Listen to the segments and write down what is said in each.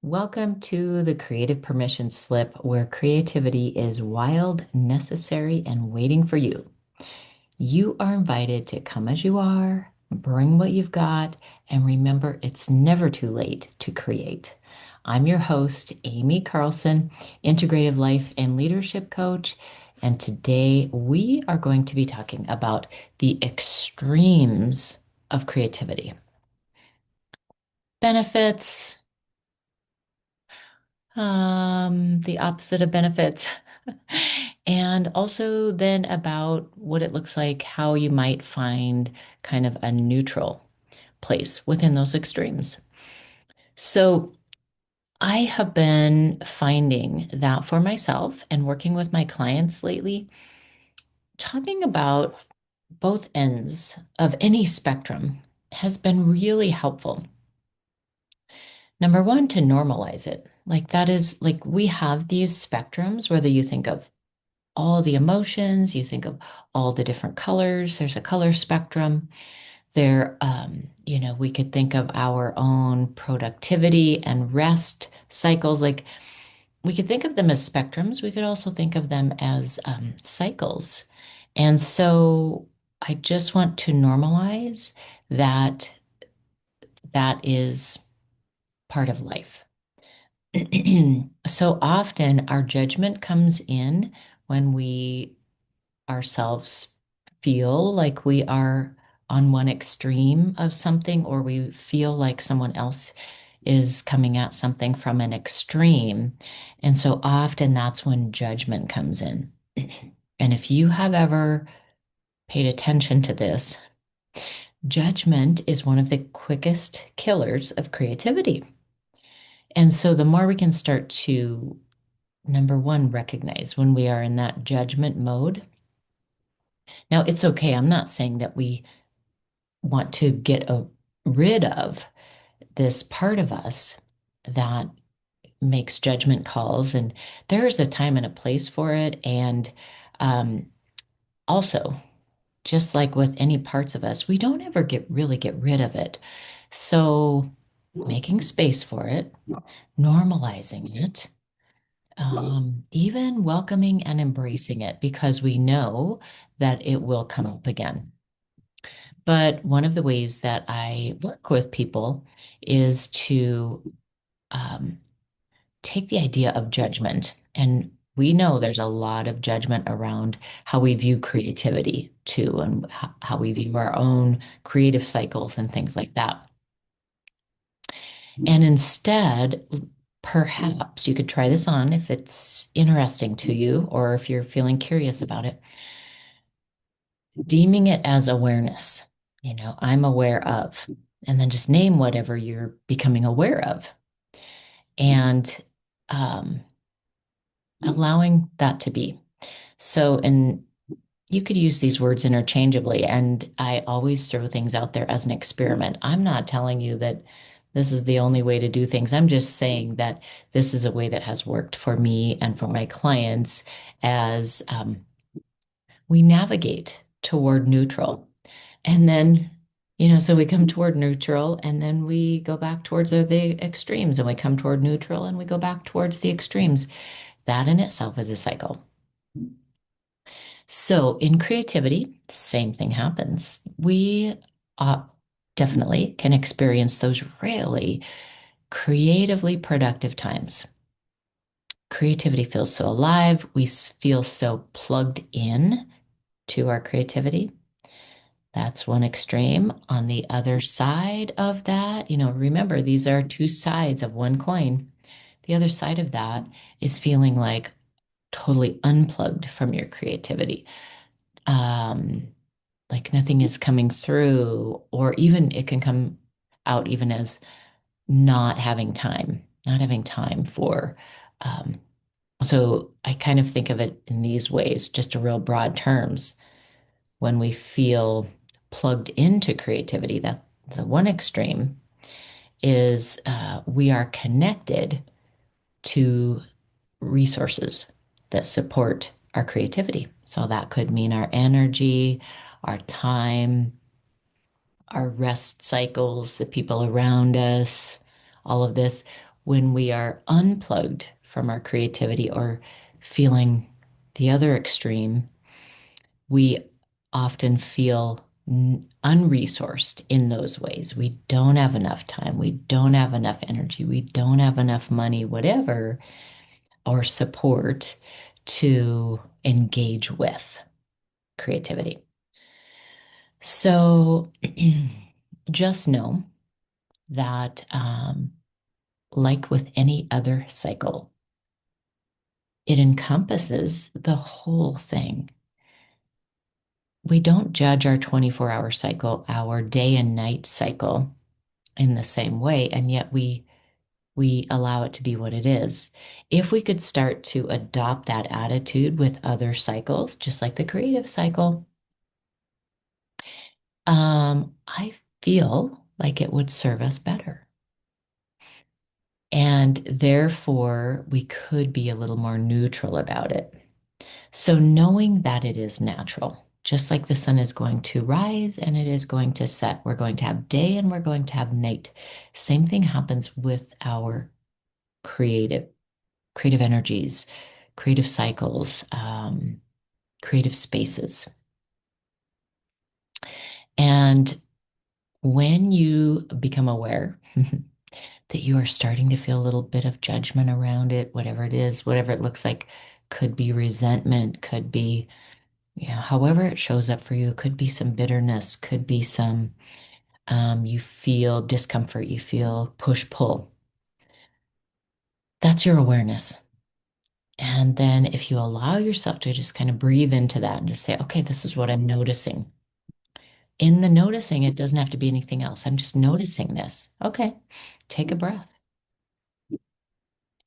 Welcome to the Creative Permission Slip, where creativity is wild, necessary, and waiting for you. You are invited to come as you are, bring what you've got, and remember it's never too late to create. I'm your host, Amy Carlson, integrative life and leadership coach, and today we are going to be talking about the extremes of creativity. Benefits, the opposite of benefits. And also then about what it looks like, how you might find kind of a neutral place within those extremes. So I have been finding that for myself and working with my clients lately, talking about both ends of any spectrum has been really helpful. Number one, to normalize it. Like that is like we have these spectrums, whether you think of all the emotions, you think of all the different colors, there's a color spectrum. We could think of our own productivity and rest cycles. Like we could think of them as spectrums. We could also think of them as cycles. And so I just want to normalize that that is part of life. So often our judgment comes in when we ourselves feel like we are on one extreme of something, or we feel like someone else is coming at something from an extreme. And so often that's when judgment comes in. And if you have ever paid attention to this, judgment is one of the quickest killers of creativity. And so the more we can start to, number one, recognize when we are in that judgment mode. Now, it's okay. I'm not saying that we want to rid of this part of us that makes judgment calls. And there is a time and a place for it. And um, also, just like with any parts of us, we don't ever really get rid of it. So making space for it, normalizing it, even welcoming and embracing it because we know that it will come up again. But one of the ways that I work with people is to um, take the idea of judgment. And we know there's a lot of judgment around how we view creativity too, and how we view our own creative cycles and things like that. And instead, perhaps you could try this on if it's interesting to you or if you're feeling curious about it, deeming it as awareness. I'm aware of, and then just name whatever you're becoming aware of. And um, allowing that to be. So, and you could use these words interchangeably, and I always throw things out there as an experiment. I'm not telling you that this is the only way to do things. I'm just saying that this is a way that has worked for me and for my clients as we navigate toward neutral. And then, so we come toward neutral and then we go back towards the extremes, and we come toward neutral and we go back towards the extremes. That in itself is a cycle. So in creativity, same thing happens. We uh, definitely can experience those really creatively productive times. Creativity feels so alive. We feel so plugged in to our creativity. That's one extreme. On the other side of that, remember, these are two sides of one coin. The other side of that is feeling like totally unplugged from your creativity. Um, like nothing is coming through, or even it can come out even as not having time for. Um, so I kind of think of it in these ways, just a real broad terms. When we feel plugged into creativity, that the one extreme is we are connected to resources that support our creativity. So that could mean our energy, our time, our rest cycles, the people around us, all of this. when we are unplugged from our creativity or feeling the other extreme, we often feel unresourced in those ways. We don't have enough time. We don't have enough energy. We don't have enough money, whatever, or support to engage with creativity. So just know that, like with any other cycle, it encompasses the whole thing. We don't judge our 24-hour cycle, our day and night cycle in the same way, and yet we allow it to be what it is. If we could start to adopt that attitude with other cycles, just like the creative cycle, I feel like it would serve us better. And therefore, we could be a little more neutral about it. So, knowing that it is natural, just like the sun is going to rise and it is going to set, we're going to have day and we're going to have night. Same thing happens with our creative, creative energies, creative cycles, creative spaces. And when you become aware that you are starting to feel a little bit of judgment around it, whatever it is, whatever it looks like, could be resentment, could be, however it shows up for you, could be some bitterness, could be some, you feel discomfort, you feel push pull. That's your awareness. And then if you allow yourself to just kind of breathe into that and just say, okay, this is what I'm noticing. In the noticing, it doesn't have to be anything else. I'm just noticing this. Okay, take a breath.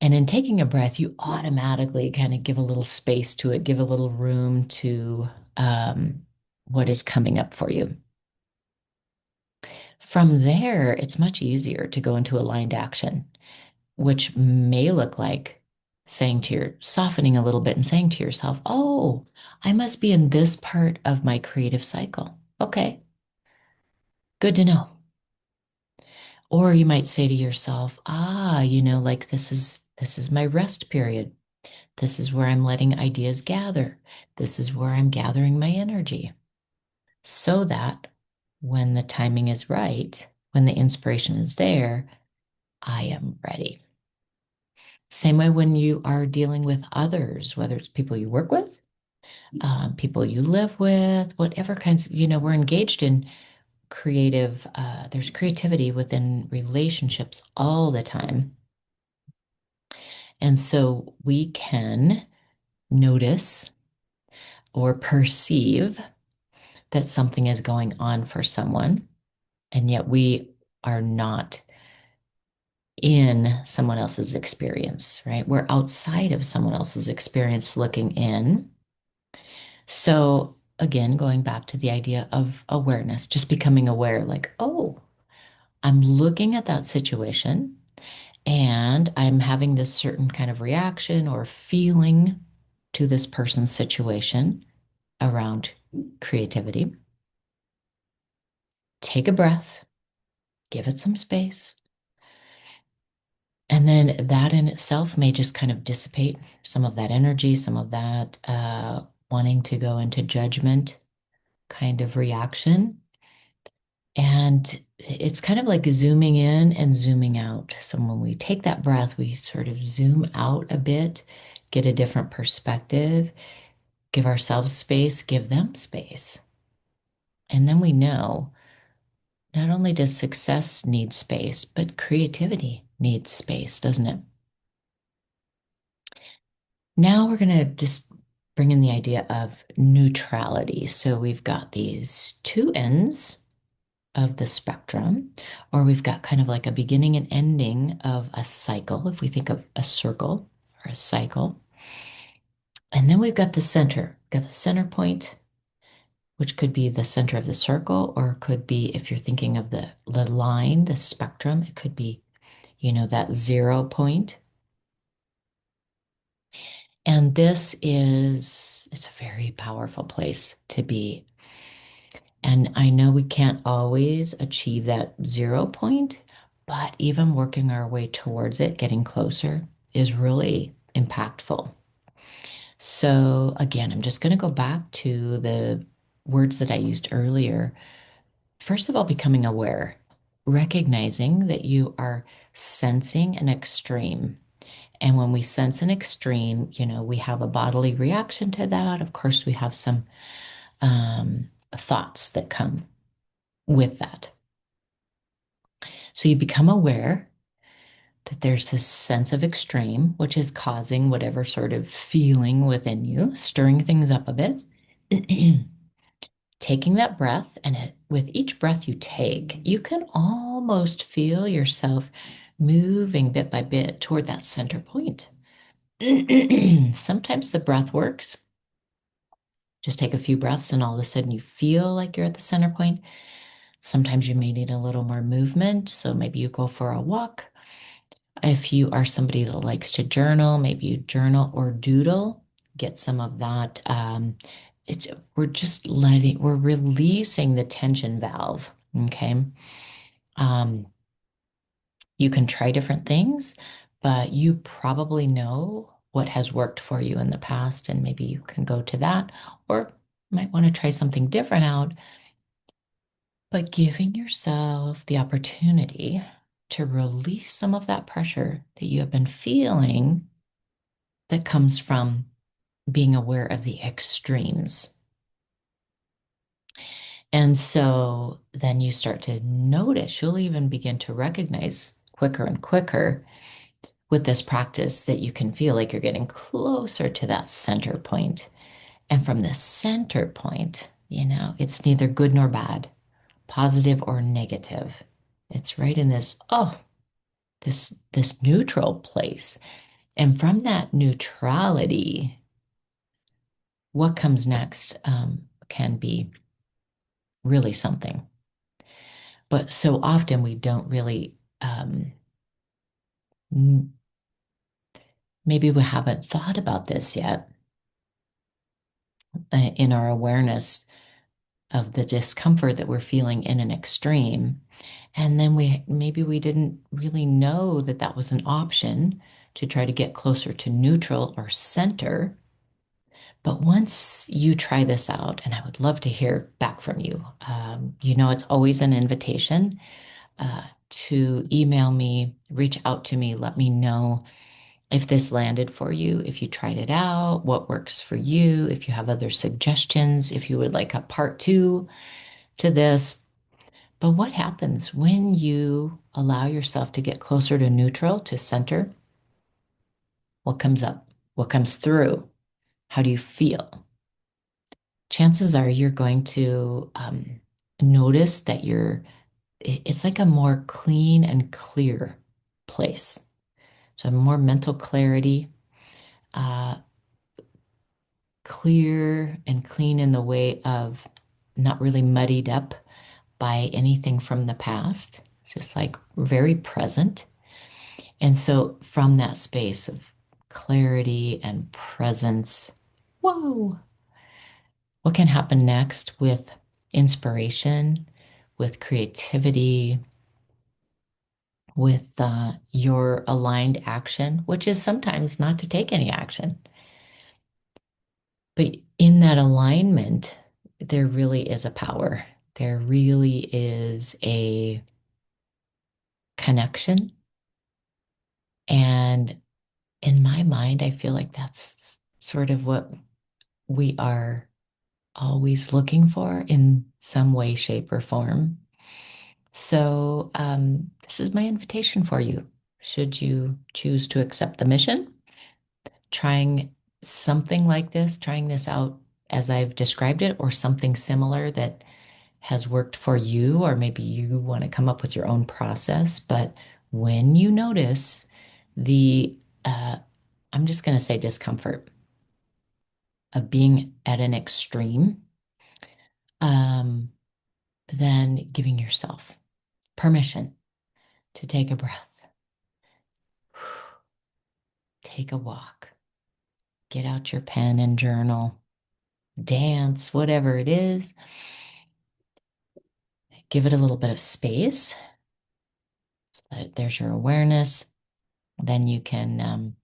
And in taking a breath, you automatically kind of give a little space to it, give a little room to what is coming up for you. From there, it's much easier to go into aligned action, which may look like softening a little bit and saying to yourself, oh, I must be in this part of my creative cycle. Okay, good to know. Or you might say to yourself, like this is my rest period. This is where I'm letting ideas gather. This is where I'm gathering my energy so that when the timing is right, when the inspiration is there, I am ready. Same way when you are dealing with others, whether it's people you work with, people you live with, whatever kinds of, we're engaged in there's creativity within relationships all the time. And so we can notice or perceive that something is going on for someone, and yet we are not in someone else's experience, right? We're outside of someone else's experience looking in. So, again, going back to the idea of awareness, just becoming aware, like, oh, I'm looking at that situation and I'm having this certain kind of reaction or feeling to this person's situation around creativity. Take a breath, give it some space. And then that in itself may just kind of dissipate some of that energy, some of that wanting to go into judgment kind of reaction. And it's kind of like zooming in and zooming out. So when we take that breath, we sort of zoom out a bit, get a different perspective, give ourselves space, give them space. And then we know not only does success need space, but creativity needs space, doesn't it? Now we're going to just bring in the idea of neutrality. So we've got these two ends of the spectrum, or we've got kind of like a beginning and ending of a cycle, if we think of a circle or a cycle. And then we've got the center, got the center point, which could be the center of the circle, or it could be, if you're thinking of the line, the spectrum, it could be, that 0 point. And it's a very powerful place to be. And I know we can't always achieve that 0 point, But even working our way towards it, getting closer, is really impactful. So, again, I'm just going to go back to the words that I used earlier. First of all, becoming aware, recognizing that you are sensing an extreme. And when we sense an extreme, we have a bodily reaction to that. Of course, we have some thoughts that come with that. So you become aware that there's this sense of extreme, which is causing whatever sort of feeling within you, stirring things up a bit. Taking that breath, and with each breath you take, you can almost feel yourself moving bit by bit toward that center point. Sometimes the breath works. Just take a few breaths, and all of a sudden you feel like you're at the center point. Sometimes you may need a little more movement. So maybe you go for a walk. If you are somebody that likes to journal, maybe you journal or doodle, get some of that. It's we're releasing the tension valve. Okay. Um, you can try different things, but you probably know what has worked for you in the past, and maybe you can go to that, or might want to try something different out. But giving yourself the opportunity to release some of that pressure that you have been feeling that comes from being aware of the extremes. And so then you start to notice, you'll even begin to recognize quicker and quicker with this practice that you can feel like you're getting closer to that center point. And from the center point, it's neither good nor bad, positive or negative. It's right in this neutral place. And from that neutrality, what comes next can be really something. But so often we don't really, maybe we haven't thought about this yet in our awareness of the discomfort that we're feeling in an extreme. And then maybe we didn't really know that that was an option to try to get closer to neutral or center. But once you try this out, and I would love to hear back from you, it's always an invitation to email me, reach out to me, let me know if this landed for you, if you tried it out, what works for you, if you have other suggestions, if you would like a part two to this. But what happens when you allow yourself to get closer to neutral, to center? What comes up? What comes through? How do you feel? Chances are you're going to notice that it's like a more clean and clear place. So more mental clarity, uh, clear and clean in the way of not really muddied up by anything from the past. It's just like very present. And so from that space of clarity and presence, whoa, what can happen next with inspiration, with creativity, with your aligned action, which is sometimes not to take any action. But in that alignment, there really is a power. There really is a connection. And in my mind, I feel like that's sort of what we are always looking for in some way, shape, or form. So, this is my invitation for you. Should you choose to accept the mission, trying something like this, trying this out as I've described it, or something similar that has worked for you, or maybe you want to come up with your own process. But when you notice the, I'm just going to say discomfort of being at an extreme, um, then giving yourself permission to take a breath, take a walk, get out your pen and journal, dance, whatever it is. Give it a little bit of space. There's your awareness. Then you can,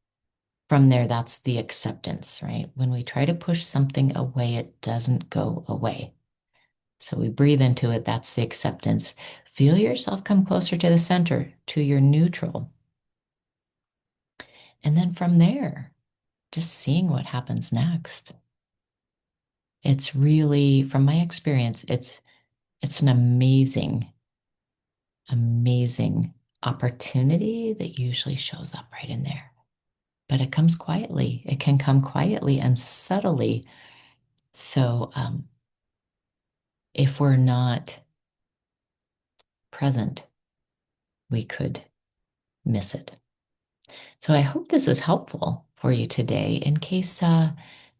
from there, that's the acceptance, right? When we try to push something away, it doesn't go away. So we breathe into it. That's the acceptance. Feel yourself come closer to the center, to your neutral. And then from there, just seeing what happens next. It's really, from my experience, it's an amazing, amazing opportunity that usually shows up right in there. But it comes quietly. It can come quietly and subtly. So if we're not present, we could miss it. So I hope this is helpful for you today in case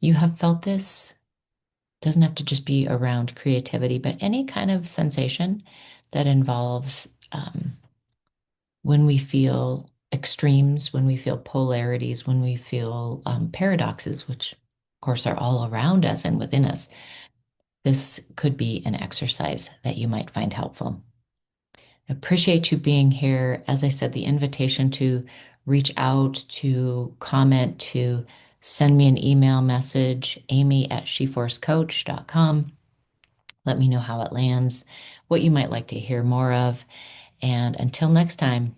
you have felt this. Doesn't have to just be around creativity, but any kind of sensation that involves when we feel extremes, when we feel polarities, when we feel paradoxes, which of course are all around us and within us. This could be an exercise that you might find helpful. Appreciate you being here. As I said, the invitation to reach out, to comment, to send me an email message, amy@sheforcecoach.com. Let me know how it lands, what you might like to hear more of. And until next time,